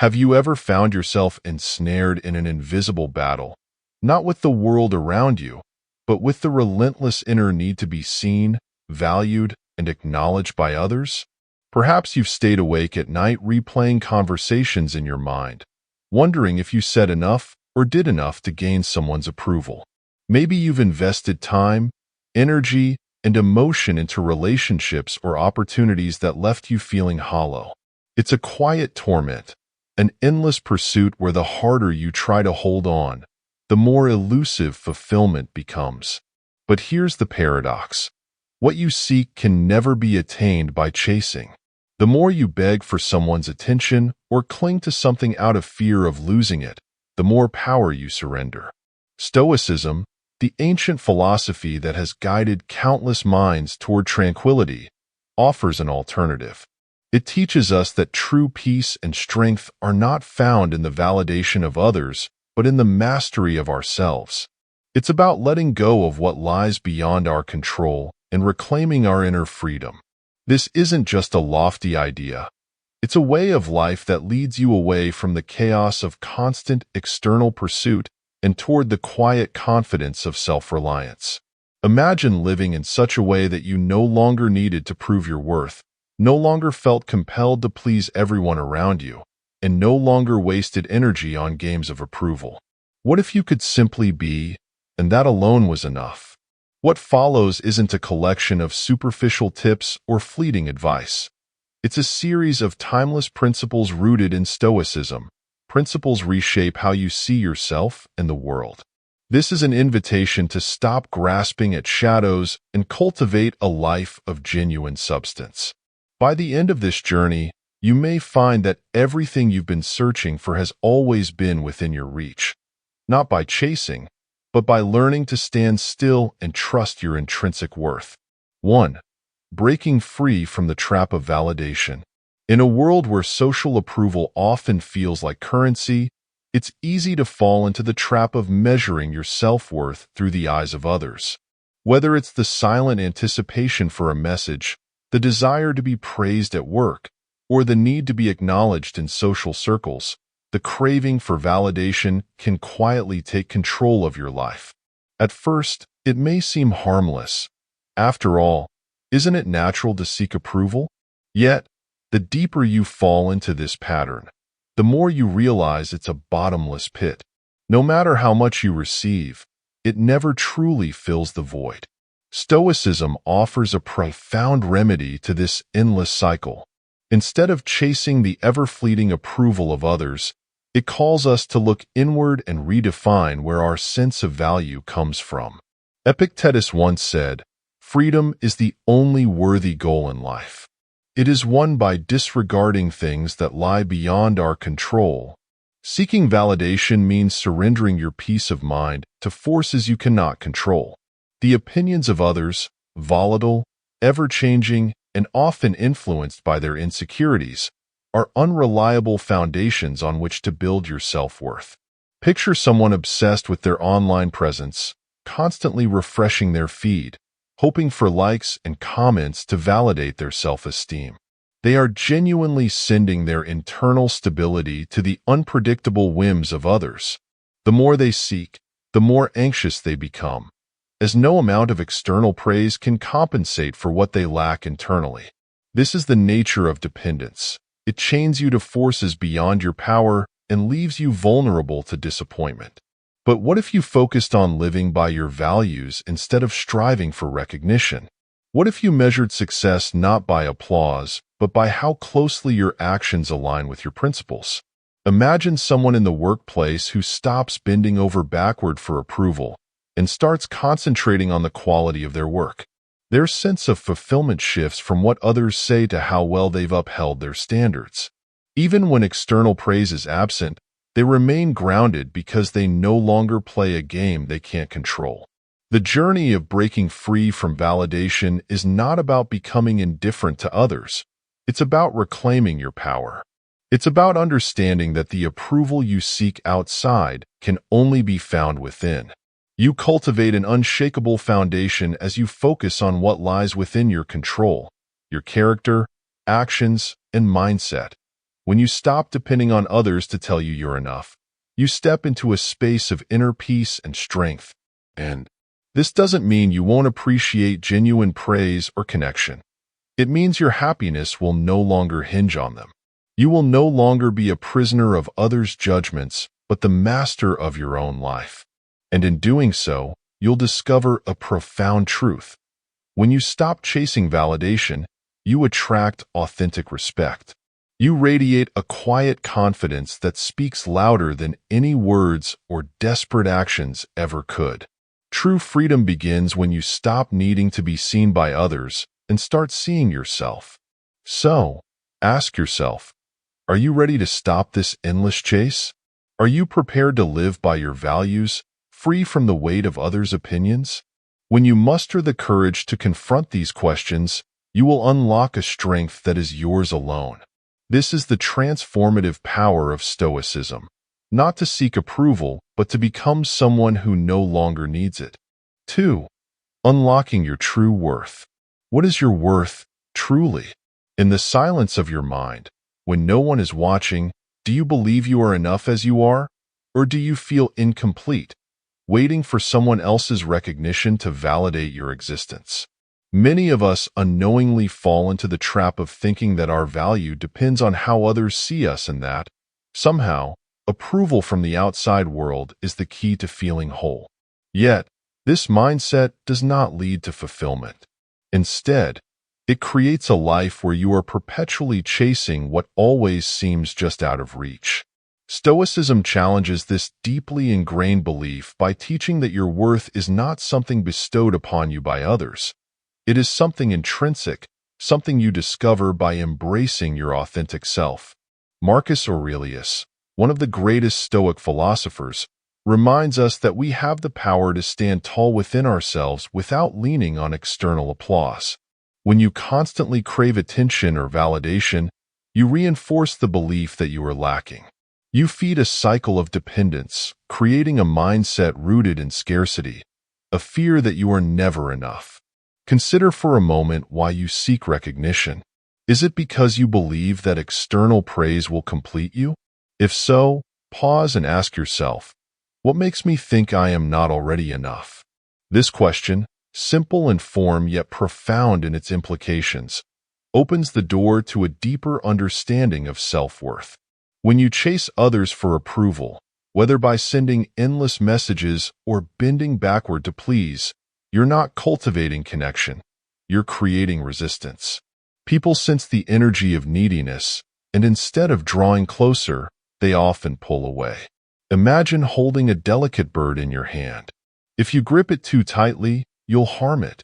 Have you ever found yourself ensnared in an invisible battle, not with the world around you, but with the relentless inner need to be seen, valued, and acknowledged by others? Perhaps you've stayed awake at night replaying conversations in your mind, wondering if you said enough or did enough to gain someone's approval. Maybe you've invested time, energy, and emotion into relationships or opportunities that left you feeling hollow. It's a quiet torment, an endless pursuit where the harder you try to hold on, the more elusive fulfillment becomes. But here's the paradox. What you seek can never be attained by chasing. The more you beg for someone's attention or cling to something out of fear of losing it, the more power you surrender. Stoicism, the ancient philosophy that has guided countless minds toward tranquility, offers an alternative. It teaches us that true peace and strength are not found in the validation of others, but in the mastery of ourselves. It's about letting go of what lies beyond our control and reclaiming our inner freedom. This isn't just a lofty idea. It's a way of life that leads you away from the chaos of constant external pursuit and toward the quiet confidence of self-reliance. Imagine living in such a way that you no longer needed to prove your worth, no longer felt compelled to please everyone around you, and no longer wasted energy on games of approval. What if you could simply be, and that alone was enough? What follows isn't a collection of superficial tips or fleeting advice. It's a series of timeless principles rooted in Stoicism. Principles reshape how you see yourself and the world. This is an invitation to stop grasping at shadows and cultivate a life of genuine substance. By the end of this journey, you may find that everything you've been searching for has always been within your reach. Not by chasing, but by learning to stand still and trust your intrinsic worth. 1. Breaking free from the trap of validation. In a world where social approval often feels like currency, it's easy to fall into the trap of measuring your self-worth through the eyes of others. Whether it's the silent anticipation for a message, the desire to be praised at work, or the need to be acknowledged in social circles, the craving for validation can quietly take control of your life. At first, it may seem harmless. After all, isn't it natural to seek approval? Yet, the deeper you fall into this pattern, the more you realize it's a bottomless pit. No matter how much you receive, it never truly fills the void. Stoicism offers a profound remedy to this endless cycle. Instead of chasing the ever-fleeting approval of others, it calls us to look inward and redefine where our sense of value comes from. Epictetus once said, "Freedom is the only worthy goal in life. It is won by disregarding things that lie beyond our control." Seeking validation means surrendering your peace of mind to forces you cannot control. The opinions of others, volatile, ever-changing, and often influenced by their insecurities, are unreliable foundations on which to build your self-worth. Picture someone obsessed with their online presence, constantly refreshing their feed, hoping for likes and comments to validate their self-esteem. They are genuinely sending their internal stability to the unpredictable whims of others. The more they seek, the more anxious they become, as no amount of external praise can compensate for what they lack internally. This is the nature of dependence. It chains you to forces beyond your power and leaves you vulnerable to disappointment. But what if you focused on living by your values instead of striving for recognition? What if you measured success not by applause, but by how closely your actions align with your principles? Imagine someone in the workplace who stops bending over backward for approval and starts concentrating on the quality of their work. Their sense of fulfillment shifts from what others say to how well they've upheld their standards. Even when external praise is absent, they remain grounded because they no longer play a game they can't control. The journey of breaking free from validation is not about becoming indifferent to others. It's about reclaiming your power. It's about understanding that the approval you seek outside can only be found within. You cultivate an unshakable foundation as you focus on what lies within your control, your character, actions, and mindset. When you stop depending on others to tell you you're enough, you step into a space of inner peace and strength. And this doesn't mean you won't appreciate genuine praise or connection. It means your happiness will no longer hinge on them. You will no longer be a prisoner of others' judgments, but the master of your own life. And in doing so, you'll discover a profound truth. When you stop chasing validation, you attract authentic respect. You radiate a quiet confidence that speaks louder than any words or desperate actions ever could. True freedom begins when you stop needing to be seen by others and start seeing yourself. So, ask yourself, are you ready to stop this endless chase? Are you prepared to live by your values, free from the weight of others' opinions? When you muster the courage to confront these questions, you will unlock a strength that is yours alone. This is the transformative power of Stoicism, not to seek approval, but to become someone who no longer needs it. 2. Unlocking your true worth. What is your worth, truly? In the silence of your mind, when no one is watching, do you believe you are enough as you are? Or do you feel incomplete, waiting for someone else's recognition to validate your existence? Many of us unknowingly fall into the trap of thinking that our value depends on how others see us and that, somehow, approval from the outside world is the key to feeling whole. Yet, this mindset does not lead to fulfillment. Instead, it creates a life where you are perpetually chasing what always seems just out of reach. Stoicism challenges this deeply ingrained belief by teaching that your worth is not something bestowed upon you by others. It is something intrinsic, something you discover by embracing your authentic self. Marcus Aurelius, one of the greatest Stoic philosophers, reminds us that we have the power to stand tall within ourselves without leaning on external applause. When you constantly crave attention or validation, you reinforce the belief that you are lacking. You feed a cycle of dependence, creating a mindset rooted in scarcity, a fear that you are never enough. Consider for a moment why you seek recognition. Is it because you believe that external praise will complete you? If so, pause and ask yourself, what makes me think I am not already enough? This question, simple in form yet profound in its implications, opens the door to a deeper understanding of self-worth. When you chase others for approval, whether by sending endless messages or bending backward to please, you're not cultivating connection, you're creating resistance. People sense the energy of neediness, and instead of drawing closer, they often pull away. Imagine holding a delicate bird in your hand. If you grip it too tightly, you'll harm it.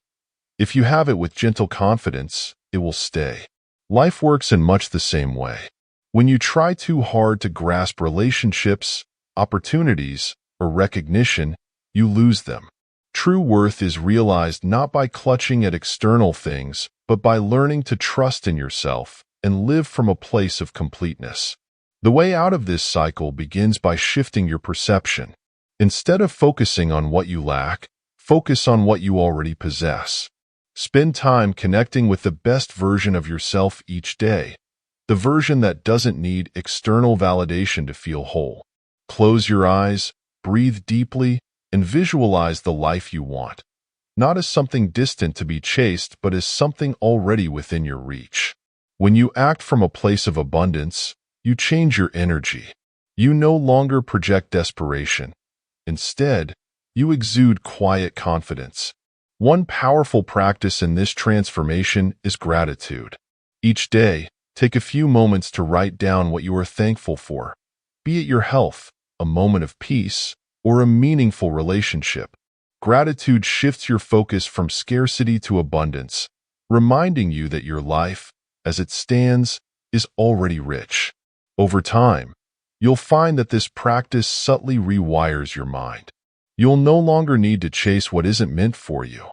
If you have it with gentle confidence, it will stay. Life works in much the same way. When you try too hard to grasp relationships, opportunities, or recognition, you lose them. True worth is realized not by clutching at external things, but by learning to trust in yourself and live from a place of completeness. The way out of this cycle begins by shifting your perception. Instead of focusing on what you lack, focus on what you already possess. Spend time connecting with the best version of yourself each day, the version that doesn't need external validation to feel whole. Close your eyes, breathe deeply, and visualize the life you want, not as something distant to be chased, but as something already within your reach. When you act from a place of abundance, you change your energy. You no longer project desperation. Instead, you exude quiet confidence. One powerful practice in this transformation is gratitude. Each day, take a few moments to write down what you are thankful for, be it your health, a moment of peace, or a meaningful relationship. Gratitude shifts your focus from scarcity to abundance, reminding you that your life, as it stands, is already rich. Over time, you'll find that this practice subtly rewires your mind. You'll no longer need to chase what isn't meant for you.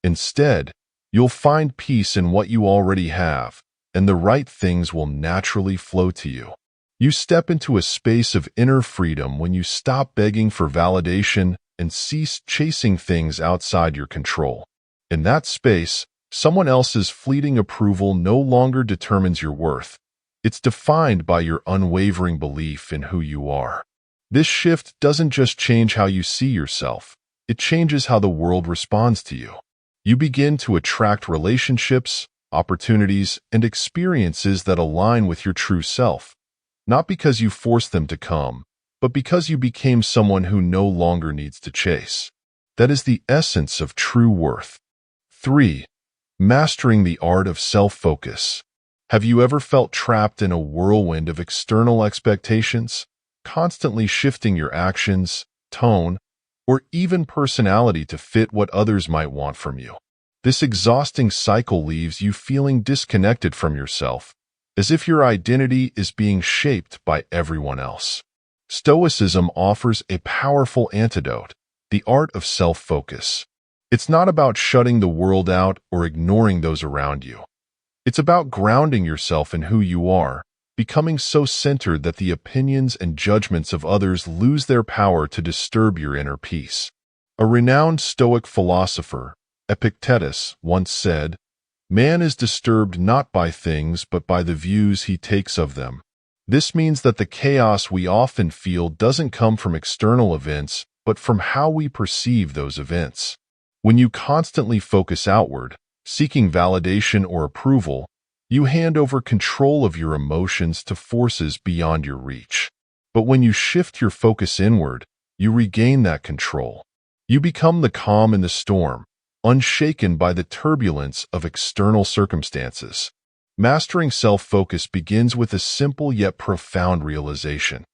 Instead, you'll find peace in what you already have, and the right things will naturally flow to you. You step into a space of inner freedom when you stop begging for validation and cease chasing things outside your control. In that space, someone else's fleeting approval no longer determines your worth. It's defined by your unwavering belief in who you are. This shift doesn't just change how you see yourself, it changes how the world responds to you. You begin to attract relationships, opportunities, and experiences that align with your true self, not because you forced them to come, but because you became someone who no longer needs to chase. That is the essence of true worth. 3. Mastering the art of self-focus. Have you ever felt trapped in a whirlwind of external expectations, constantly shifting your actions, tone, or even personality to fit what others might want from you? This exhausting cycle leaves you feeling disconnected from yourself, as if your identity is being shaped by everyone else. Stoicism offers a powerful antidote, the art of self-focus. It's not about shutting the world out or ignoring those around you. It's about grounding yourself in who you are, becoming so centered that the opinions and judgments of others lose their power to disturb your inner peace. A renowned Stoic philosopher, Epictetus, once said, "Man is disturbed not by things but by the views he takes of them." This means that the chaos we often feel doesn't come from external events, but from how we perceive those events. When you constantly focus outward, seeking validation or approval, you hand over control of your emotions to forces beyond your reach. But when you shift your focus inward, you regain that control. You become the calm in the storm, unshaken by the turbulence of external circumstances. Mastering self-focus begins with a simple yet profound realization.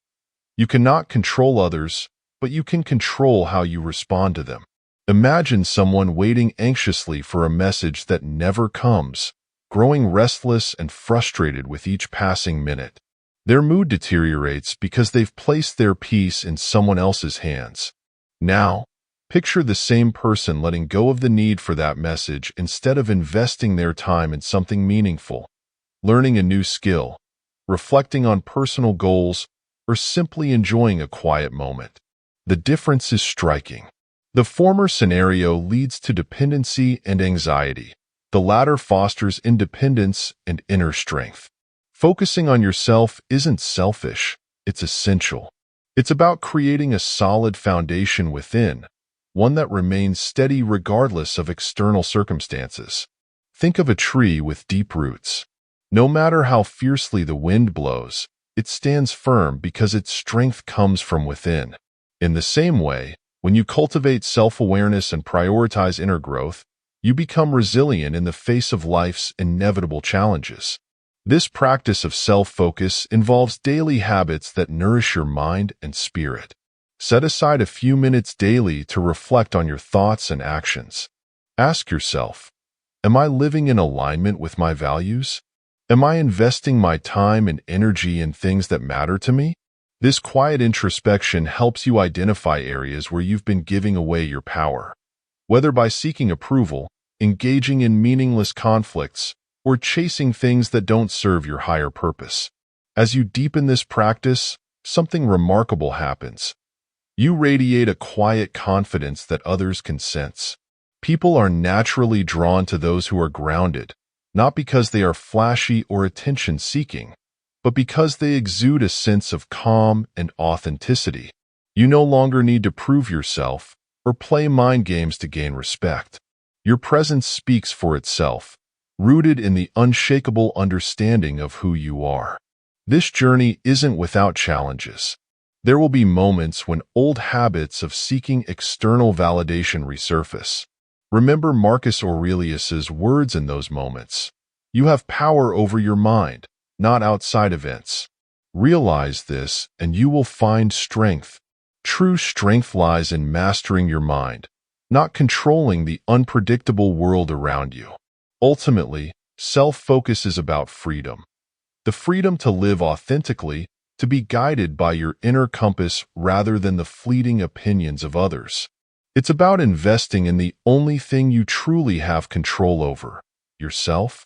You cannot control others, but you can control how you respond to them. Imagine someone waiting anxiously for a message that never comes, growing restless and frustrated with each passing minute. Their mood deteriorates because they've placed their peace in someone else's hands. Now, picture the same person letting go of the need for that message instead of investing their time in something meaningful, learning a new skill, reflecting on personal goals, or simply enjoying a quiet moment. The difference is striking. The former scenario leads to dependency and anxiety. The latter fosters independence and inner strength. Focusing on yourself isn't selfish, it's essential. It's about creating a solid foundation within, one that remains steady regardless of external circumstances. Think of a tree with deep roots. No matter how fiercely the wind blows, it stands firm because its strength comes from within. In the same way, when you cultivate self-awareness and prioritize inner growth, you become resilient in the face of life's inevitable challenges. This practice of self-focus involves daily habits that nourish your mind and spirit. Set aside a few minutes daily to reflect on your thoughts and actions. Ask yourself, am I living in alignment with my values? Am I investing my time and energy in things that matter to me? This quiet introspection helps you identify areas where you've been giving away your power. Whether by seeking approval, engaging in meaningless conflicts, or chasing things that don't serve your higher purpose. As you deepen this practice, something remarkable happens. You radiate a quiet confidence that others can sense. People are naturally drawn to those who are grounded, not because they are flashy or attention-seeking, but because they exude a sense of calm and authenticity. You no longer need to prove yourself or play mind games to gain respect. Your presence speaks for itself, rooted in the unshakable understanding of who you are. This journey isn't without challenges. There will be moments when old habits of seeking external validation resurface. Remember Marcus Aurelius's words in those moments. You have power over your mind, not outside events. Realize this, and you will find strength. True strength lies in mastering your mind, not controlling the unpredictable world around you. Ultimately, self-focus is about freedom. The freedom to live authentically, to be guided by your inner compass rather than the fleeting opinions of others. It's about investing in the only thing you truly have control over, yourself.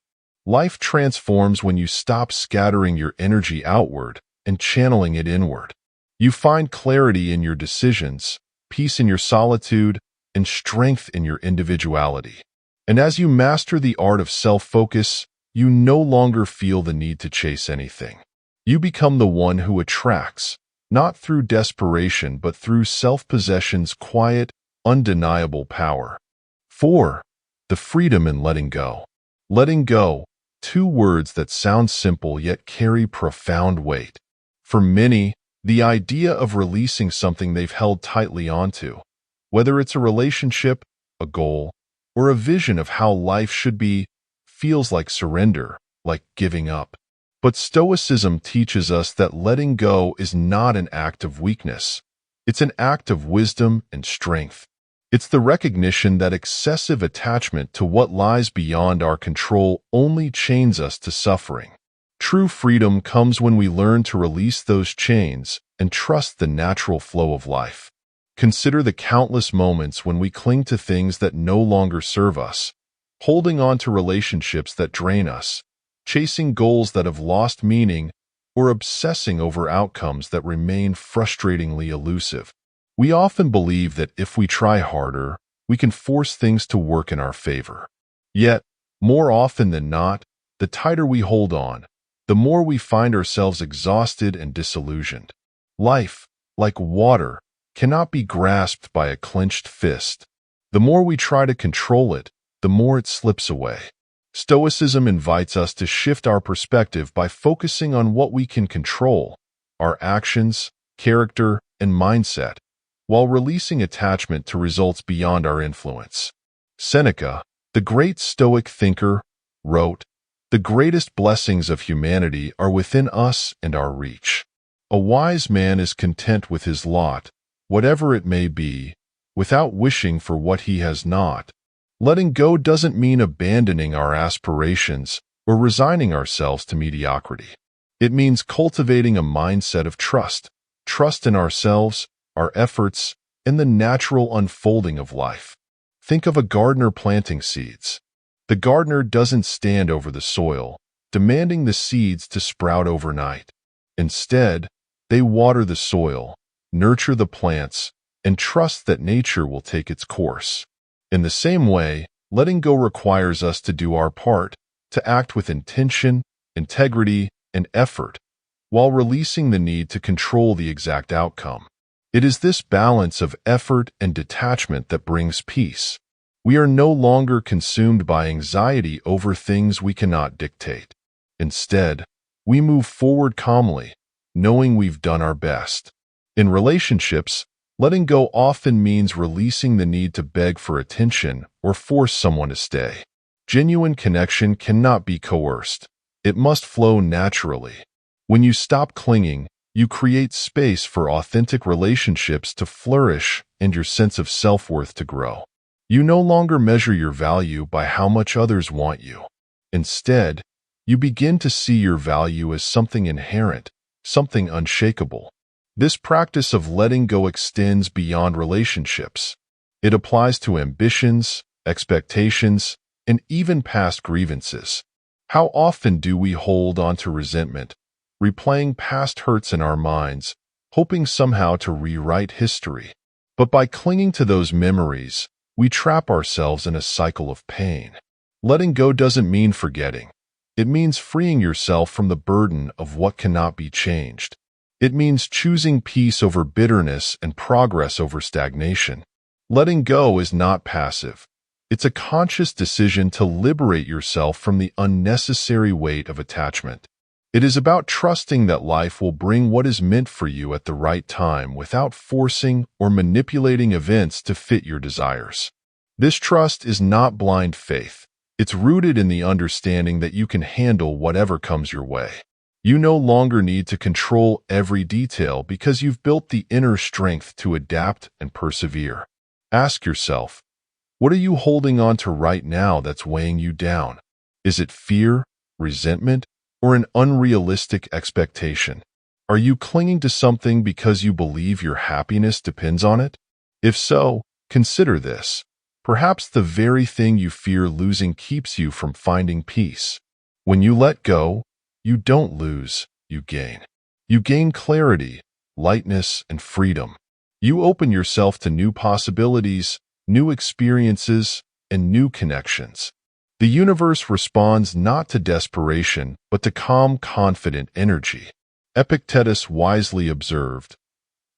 Life transforms when you stop scattering your energy outward and channeling it inward. You find clarity in your decisions, peace in your solitude, and strength in your individuality. And as you master the art of self-focus, you no longer feel the need to chase anything. You become the one who attracts, not through desperation but through self-possession's quiet, undeniable power. 4. The freedom in letting go. Letting go, two words that sound simple yet carry profound weight. For many, the idea of releasing something they've held tightly onto, whether it's a relationship, a goal, or a vision of how life should be, feels like surrender, like giving up. But Stoicism teaches us that letting go is not an act of weakness. It's an act of wisdom and strength. It's the recognition that excessive attachment to what lies beyond our control only chains us to suffering. True freedom comes when we learn to release those chains and trust the natural flow of life. Consider the countless moments when we cling to things that no longer serve us, holding on to relationships that drain us, chasing goals that have lost meaning, or obsessing over outcomes that remain frustratingly elusive. We often believe that if we try harder, we can force things to work in our favor. Yet, more often than not, the tighter we hold on, the more we find ourselves exhausted and disillusioned. Life, like water, cannot be grasped by a clenched fist. The more we try to control it, the more it slips away. Stoicism invites us to shift our perspective by focusing on what we can control, our actions, character, and mindset, while releasing attachment to results beyond our influence. Seneca, the great Stoic thinker, wrote, "The greatest blessings of humanity are within us and our reach. A wise man is content with his lot, whatever it may be, without wishing for what he has not." Letting go doesn't mean abandoning our aspirations or resigning ourselves to mediocrity. It means cultivating a mindset of trust in ourselves, our efforts, and the natural unfolding of life. Think of a gardener planting seeds. The gardener doesn't stand over the soil, demanding the seeds to sprout overnight. Instead, they water the soil, nurture the plants, and trust that nature will take its course. In the same way, letting go requires us to do our part, to act with intention, integrity, and effort, while releasing the need to control the exact outcome. It is this balance of effort and detachment that brings peace. We are no longer consumed by anxiety over things we cannot dictate. Instead, we move forward calmly, knowing we've done our best. In relationships, letting go often means releasing the need to beg for attention or force someone to stay. Genuine connection cannot be coerced. It must flow naturally. When you stop clinging, you create space for authentic relationships to flourish and your sense of self-worth to grow. You no longer measure your value by how much others want you. Instead, you begin to see your value as something inherent, something unshakable. This practice of letting go extends beyond relationships. It applies to ambitions, expectations, and even past grievances. How often do we hold on to resentment, replaying past hurts in our minds, hoping somehow to rewrite history? But by clinging to those memories, we trap ourselves in a cycle of pain. Letting go doesn't mean forgetting. It means freeing yourself from the burden of what cannot be changed. It means choosing peace over bitterness and progress over stagnation. Letting go is not passive. It's a conscious decision to liberate yourself from the unnecessary weight of attachment. It is about trusting that life will bring what is meant for you at the right time without forcing or manipulating events to fit your desires. This trust is not blind faith. It's rooted in the understanding that you can handle whatever comes your way. You no longer need to control every detail because you've built the inner strength to adapt and persevere. Ask yourself, what are you holding on to right now that's weighing you down? Is it fear, resentment, or an unrealistic expectation? Are you clinging to something because you believe your happiness depends on it? If so, consider this. Perhaps the very thing you fear losing keeps you from finding peace. When you let go, you don't lose, you gain. You gain clarity, lightness, and freedom. You open yourself to new possibilities, new experiences, and new connections. The universe responds not to desperation, but to calm, confident energy. Epictetus wisely observed,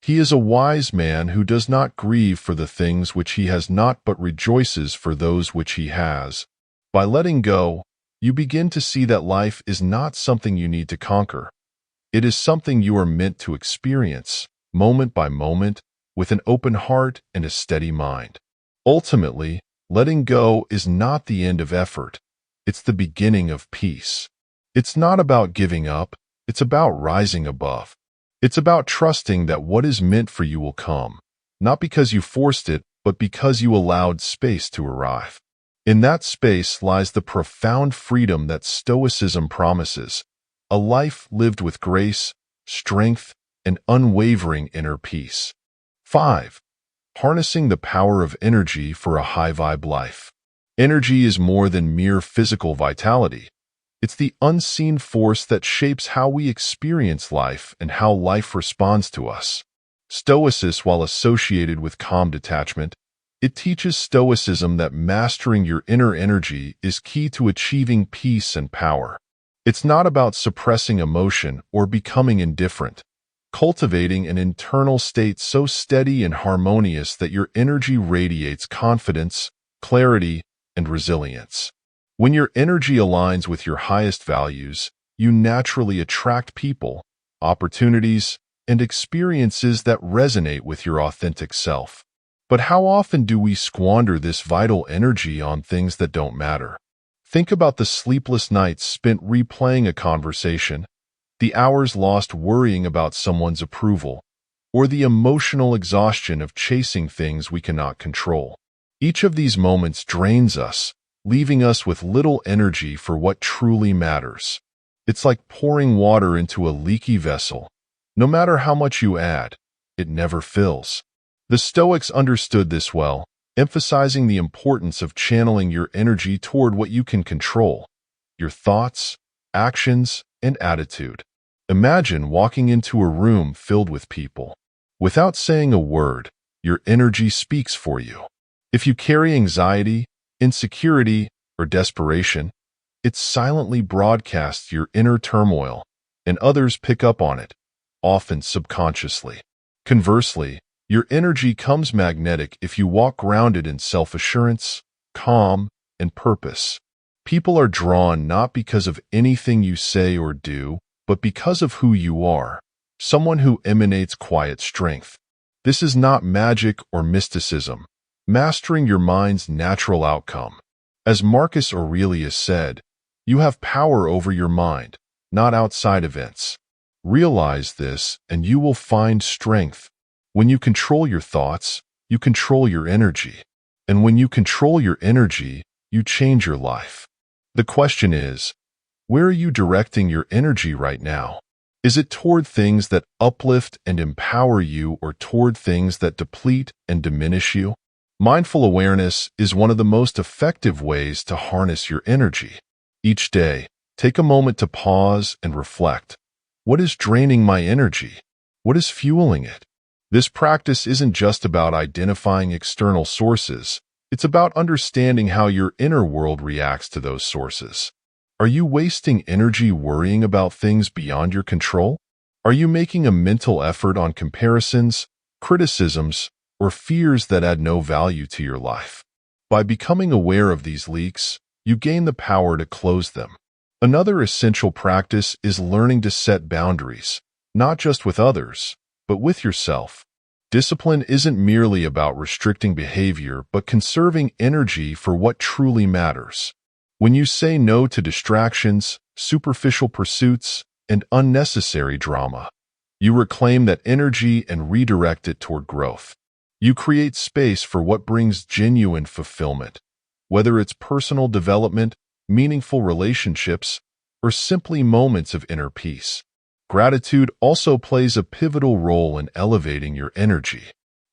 "He is a wise man who does not grieve for the things which he has not but rejoices for those which he has." By letting go, you begin to see that life is not something you need to conquer. It is something you are meant to experience, moment by moment, with an open heart and a steady mind. Ultimately, letting go is not the end of effort. It's the beginning of peace. It's not about giving up. It's about rising above. It's about trusting that what is meant for you will come, not because you forced it, but because you allowed space to arrive. In that space lies the profound freedom that Stoicism promises, a life lived with grace, strength, and unwavering inner peace. 5. Harnessing the power of energy for a high-vibe life. Energy is more than mere physical vitality. It's the unseen force that shapes how we experience life and how life responds to us. Stoicism, while associated with calm detachment, it teaches Stoicism that mastering your inner energy is key to achieving peace and power. It's not about suppressing emotion or becoming indifferent. Cultivating an internal state so steady and harmonious that your energy radiates confidence, clarity, and resilience. When your energy aligns with your highest values, you naturally attract people, opportunities, and experiences that resonate with your authentic self. But how often do we squander this vital energy on things that don't matter? Think about the sleepless nights spent replaying a conversation, the hours lost worrying about someone's approval, or the emotional exhaustion of chasing things we cannot control. Each of these moments drains us, leaving us with little energy for what truly matters. It's like pouring water into a leaky vessel. No matter how much you add, it never fills. The Stoics understood this well, emphasizing the importance of channeling your energy toward what you can control, your thoughts, actions, and attitude. Imagine walking into a room filled with people. Without saying a word, your energy speaks for you. If you carry anxiety, insecurity, or desperation, it silently broadcasts your inner turmoil, and others pick up on it, often subconsciously. Conversely, your energy comes magnetic if you walk grounded in self-assurance, calm, and purpose. People are drawn not because of anything you say or do, but because of who you are, someone who emanates quiet strength. This is not magic or mysticism, mastering your mind's natural outcome. As Marcus Aurelius said, you have power over your mind, not outside events. Realize this, and you will find strength. When you control your thoughts, you control your energy. And when you control your energy, you change your life. The question is, where are you directing your energy right now? Is it toward things that uplift and empower you or toward things that deplete and diminish you? Mindful awareness is one of the most effective ways to harness your energy. Each day, take a moment to pause and reflect. What is draining my energy? What is fueling it? This practice isn't just about identifying external sources. It's about understanding how your inner world reacts to those sources. Are you wasting energy worrying about things beyond your control? Are you making a mental effort on comparisons, criticisms, or fears that add no value to your life? By becoming aware of these leaks, you gain the power to close them. Another essential practice is learning to set boundaries, not just with others, but with yourself. Discipline isn't merely about restricting behavior, but conserving energy for what truly matters. When you say no to distractions, superficial pursuits, and unnecessary drama, you reclaim that energy and redirect it toward growth. You create space for what brings genuine fulfillment, whether it's personal development, meaningful relationships, or simply moments of inner peace. Gratitude also plays a pivotal role in elevating your energy.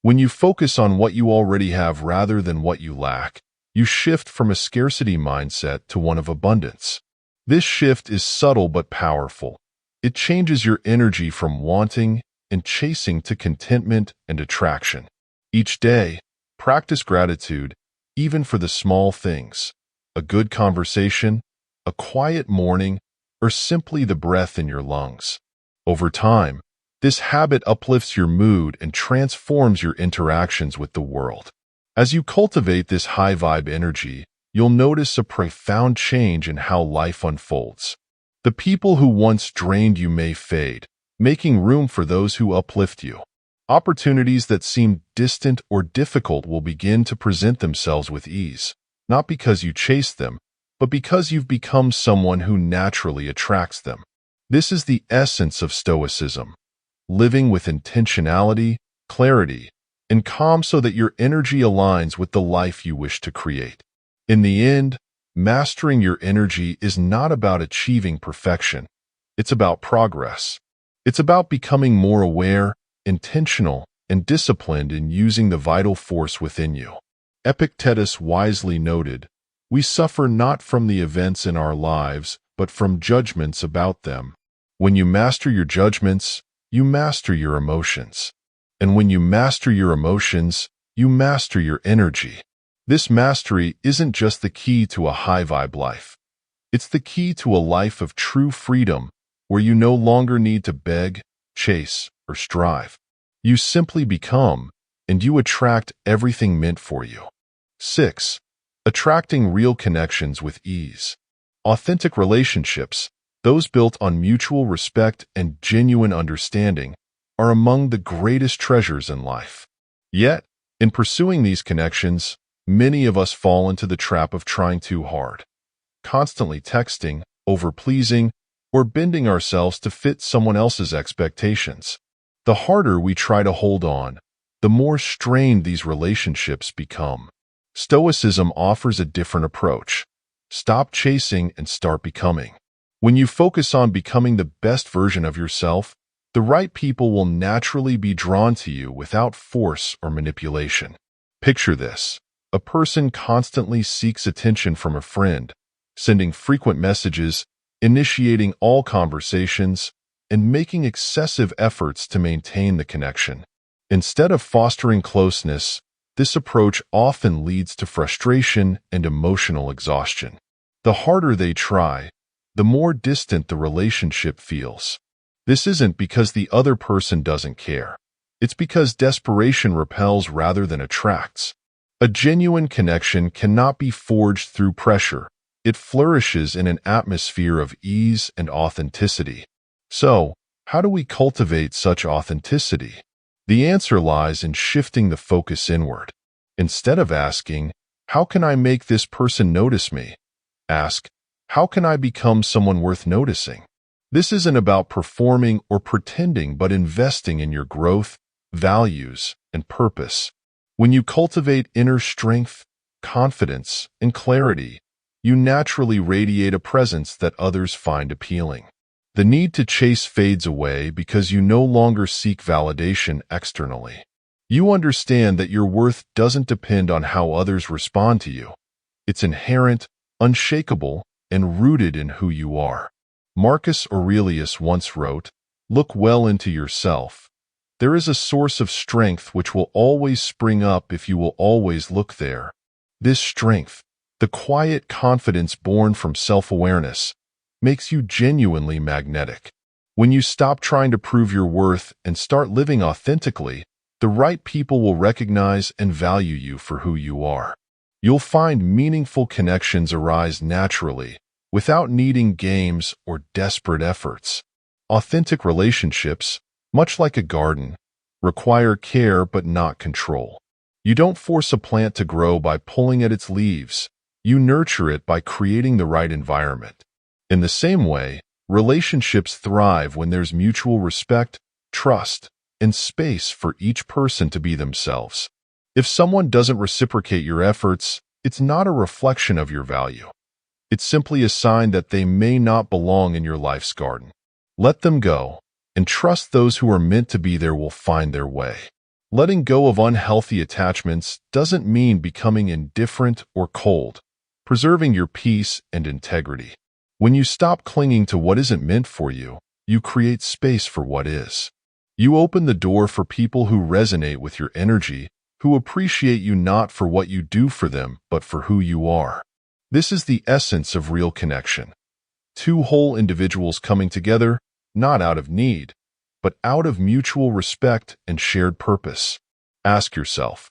When you focus on what you already have rather than what you lack, you shift from a scarcity mindset to one of abundance. This shift is subtle but powerful. It changes your energy from wanting and chasing to contentment and attraction. Each day, practice gratitude, even for the small things. a good conversation, a quiet morning, or simply the breath in your lungs. Over time, this habit uplifts your mood and transforms your interactions with the world. As you cultivate this high-vibe energy, you'll notice a profound change in how life unfolds. The people who once drained you may fade, making room for those who uplift you. Opportunities that seemed distant or difficult will begin to present themselves with ease, not because you chase them, but because you've become someone who naturally attracts them. This is the essence of Stoicism, living with intentionality, clarity, and calm so that your energy aligns with the life you wish to create. In the end, mastering your energy is not about achieving perfection. It's about progress. It's about becoming more aware, intentional, and disciplined in using the vital force within you. Epictetus wisely noted, "We suffer not from the events in our lives, but from judgments about them." When you master your judgments, you master your emotions. And when you master your emotions, you master your energy. This mastery isn't just the key to a high-vibe life. It's the key to a life of true freedom, where you no longer need to beg, chase, or strive. You simply become, and you attract everything meant for you. 6. Attracting real connections with ease. Authentic relationships, those built on mutual respect and genuine understanding, are among the greatest treasures in life. Yet, in pursuing these connections, many of us fall into the trap of trying too hard, constantly texting, over-pleasing, or bending ourselves to fit someone else's expectations. The harder we try to hold on, the more strained these relationships become. Stoicism offers a different approach. Stop chasing and start becoming. When you focus on becoming the best version of yourself, the right people will naturally be drawn to you without force or manipulation. Picture this. A person constantly seeks attention from a friend, sending frequent messages, initiating all conversations, and making excessive efforts to maintain the connection. Instead of fostering closeness, this approach often leads to frustration and emotional exhaustion. The harder they try, the more distant the relationship feels. This isn't because the other person doesn't care. It's because desperation repels rather than attracts. A genuine connection cannot be forged through pressure. It flourishes in an atmosphere of ease and authenticity. So, how do we cultivate such authenticity? The answer lies in shifting the focus inward. Instead of asking, "How can I make this person notice me?" ask, "How can I become someone worth noticing?" This isn't about performing or pretending, but investing in your growth, values, and purpose. When you cultivate inner strength, confidence, and clarity, you naturally radiate a presence that others find appealing. The need to chase fades away because you no longer seek validation externally. You understand that your worth doesn't depend on how others respond to you. It's inherent, unshakable, and rooted in who you are. Marcus Aurelius once wrote, "Look well into yourself. There is a source of strength which will always spring up if you will always look there. This strength, the quiet confidence born from self-awareness, makes you genuinely magnetic. When you stop trying to prove your worth and start living authentically, the right people will recognize and value you for who you are. You'll find meaningful connections arise naturally, without needing games or desperate efforts. Authentic relationships, much like a garden, require care but not control. You don't force a plant to grow by pulling at its leaves. You nurture it by creating the right environment. In the same way, relationships thrive when there's mutual respect, trust, and space for each person to be themselves. If someone doesn't reciprocate your efforts, it's not a reflection of your value. It's simply a sign that they may not belong in your life's garden. Let them go, and trust those who are meant to be there will find their way. Letting go of unhealthy attachments doesn't mean becoming indifferent or cold, preserving your peace and integrity. When you stop clinging to what isn't meant for you, you create space for what is. You open the door for people who resonate with your energy, who appreciate you not for what you do for them, but for who you are. This is the essence of real connection. Two whole individuals coming together, not out of need, but out of mutual respect and shared purpose. Ask yourself,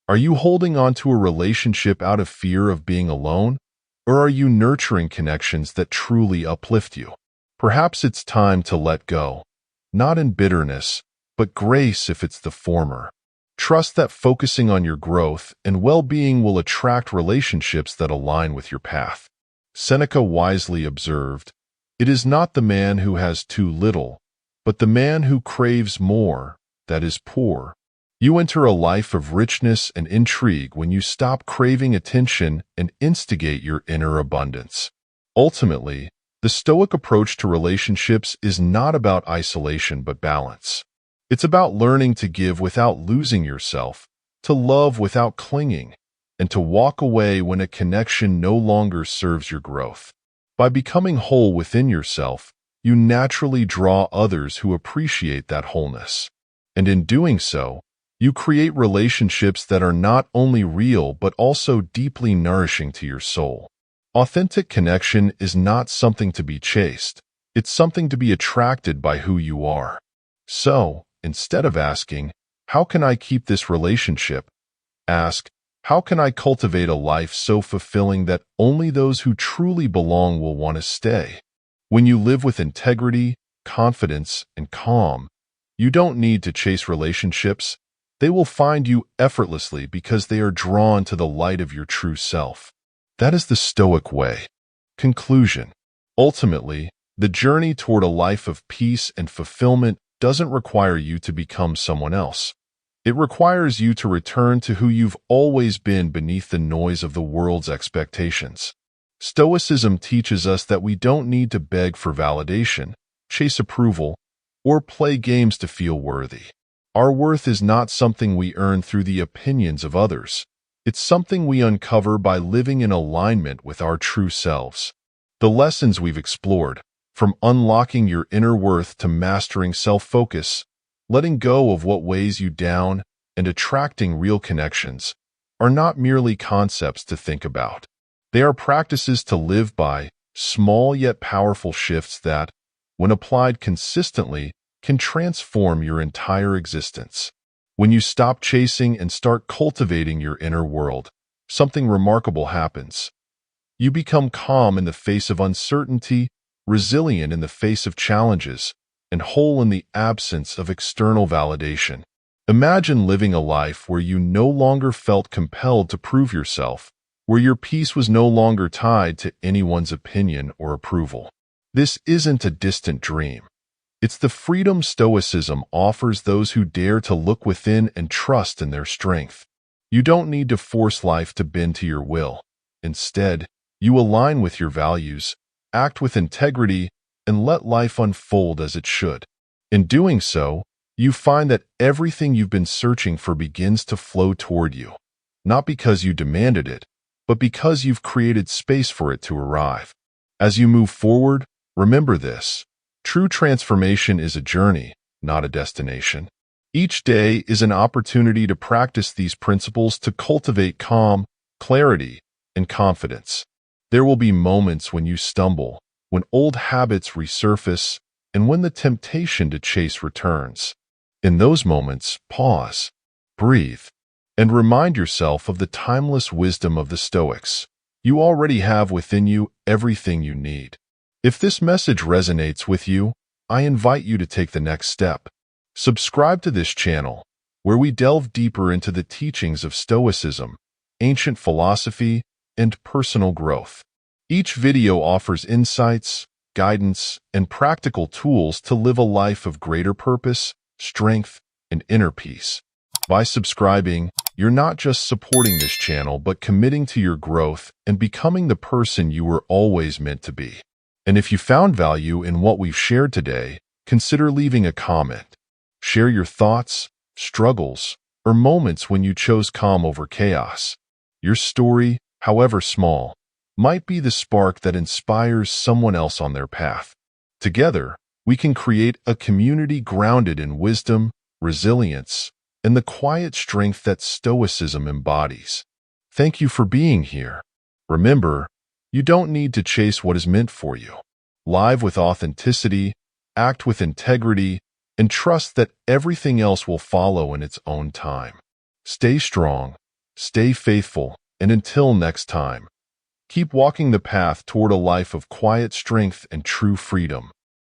are you holding on to a relationship out of fear of being alone, or are you nurturing connections that truly uplift you? Perhaps it's time to let go, not in bitterness, but grace if it's the former. Trust that focusing on your growth and well-being will attract relationships that align with your path. Seneca wisely observed, "It is not the man who has too little, but the man who craves more, that is poor." You enter a life of richness and intrigue when you stop craving attention and instigate your inner abundance. Ultimately, the Stoic approach to relationships is not about isolation but balance. It's about learning to give without losing yourself, to love without clinging, and to walk away when a connection no longer serves your growth. By becoming whole within yourself, you naturally draw others who appreciate that wholeness. And in doing so, you create relationships that are not only real but also deeply nourishing to your soul. Authentic connection is not something to be chased. It's something to be attracted by who you are. So, instead of asking, "How can I keep this relationship?" ask, "How can I cultivate a life so fulfilling that only those who truly belong will want to stay?" When you live with integrity, confidence, and calm, you don't need to chase relationships. They will find you effortlessly because they are drawn to the light of your true self. That is the Stoic way. Conclusion. Ultimately, the journey toward a life of peace and fulfillment doesn't require you to become someone else. It requires you to return to who you've always been beneath the noise of the world's expectations. Stoicism teaches us that we don't need to beg for validation, chase approval, or play games to feel worthy. Our worth is not something we earn through the opinions of others. It's something we uncover by living in alignment with our true selves. The lessons we've explored, from unlocking your inner worth to mastering self-focus, letting go of what weighs you down, and attracting real connections, are not merely concepts to think about. They are practices to live by, small yet powerful shifts that, when applied consistently, can transform your entire existence. When you stop chasing and start cultivating your inner world, something remarkable happens. You become calm in the face of uncertainty, resilient in the face of challenges, and whole in the absence of external validation. Imagine living a life where you no longer felt compelled to prove yourself, where your peace was no longer tied to anyone's opinion or approval. This isn't a distant dream. It's the freedom Stoicism offers those who dare to look within and trust in their strength. You don't need to force life to bend to your will. Instead, you align with your values, act with integrity, and let life unfold as it should. In doing so, you find that everything you've been searching for begins to flow toward you, not because you demanded it, but because you've created space for it to arrive. As you move forward, remember this. True transformation is a journey, not a destination. Each day is an opportunity to practice these principles to cultivate calm, clarity, and confidence. There will be moments when you stumble, when old habits resurface, and when the temptation to chase returns. In those moments, pause, breathe, and remind yourself of the timeless wisdom of the Stoics. You already have within you everything you need. If this message resonates with you, I invite you to take the next step. Subscribe to this channel, where we delve deeper into the teachings of Stoicism, ancient philosophy, and personal growth. Each video offers insights, guidance, and practical tools to live a life of greater purpose, strength, and inner peace. By subscribing, you're not just supporting this channel but committing to your growth and becoming the person you were always meant to be. And if you found value in what we've shared today, consider leaving a comment. Share your thoughts, struggles, or moments when you chose calm over chaos. Your story, however small, might be the spark that inspires someone else on their path. Together, we can create a community grounded in wisdom, resilience, and the quiet strength that Stoicism embodies. Thank you for being here. Remember, You don't need to chase what is meant for you. Live with authenticity, act with integrity, and trust that everything else will follow in its own time. Stay strong, stay faithful, and until next time, keep walking the path toward a life of quiet strength and true freedom.